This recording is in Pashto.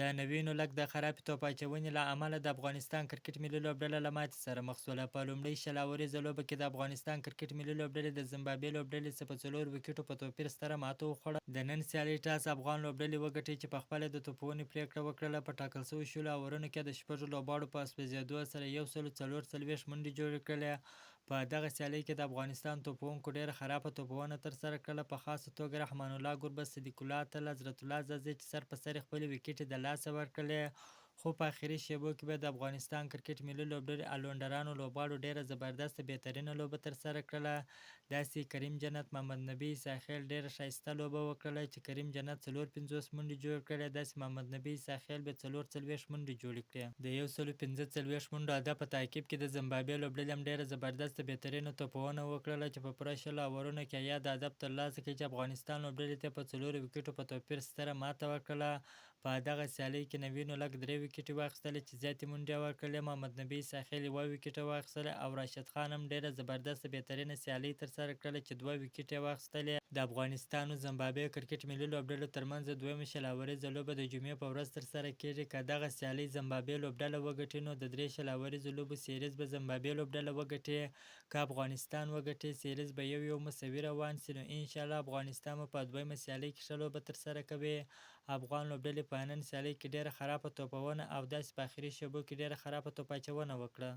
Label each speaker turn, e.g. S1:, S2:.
S1: د نوینو لک د خرابې توپ اچونې له امله د افغانستان کرکټ ملي لوبډله له ماتې سره مخ شوله. په لومړۍ شل اوریزه لوبه کې د افغانستان کرکټ ملي لوبډلې د زیمبابوې لوبډلې څخه په 4 وکټو په توپیر ستره ماته وخوړه. د نن سیالۍ ټاس افغان لوبډلې وګټي چې په خپله د توپونې پریکړه وکړله. په ټاکل شویو شلو اورونو کې د شپږو لوبغاړو په اسپزېدو سره 144 منډې جوړې کړلې. په دغه سیالۍ کې د افغانستان توپونکو ډېره خرابه توپونه ترسره کړله، په خاصه توګه رحمان الله ګربز، صدیق الله اتل، حضرت الله زازي چې سر په سر خپلې وکټې د لاسه ورکړلې. خو په آخري شیبو کې به د افغانستان کرکټ ملي لوبډلې الونډرانو لوبغاړو ډېره زبردسته بهترینه لوبه ترسره کړله. داسې کریم جنت، محمد نبي، عیساخیل ډېره ښایسته لوبه وکړله چې کریم جنت 450 منډې جوړې کړې، داسې محمد نبي عیساخیل بیا 440 منډې جوړې کړې. د 145 منډو هدف په تعقیب کې د زیمبابوې لوبډلې هم ډېره زبردسته بهترینه توپونه وکړله چې په پوره شلو اورونو کې یا د هدف ترلاسه کړي چې افغانستان لوبډلې ته په 4 وکټو په توپیر ستره ماته ورکړله. په دغه سیالۍ کې نوینو لک 3 وکټې واخیستلې چې زیاتې منډې یې ورکړلې. محمد نبي عیساخیل 1 وکټه واخیستله او راشد خان هم ډېره زبردسته بهترینه سیالۍ ترسره کړله چې 2 وکټې یې واخیستلې. د افغانستان او زیمبابوې کرکټ ملي لوبډلو ترمنځ د دویمه شل اوریزه لوبه د جمعې په ورځ ترسره کیږي. که دغه سیالۍ زیمبابوې لوبډله وګټي نو د 3 شل اوریزو لوبو سیریز به زیمبابوې لوبډله وګټي. که افغانستان وګټي سیریز به 1-1 مساوي روان سي. نو انشاءالله افغانستان به په دویمه سیالۍ کې ښه لوبه ترسره کوي. افغان لوبډلې په نن سیالۍ کې ډېره خرابه توپونه او داسې په آخري شیبو کې ډېره خرابه توپ اچونه وکړه.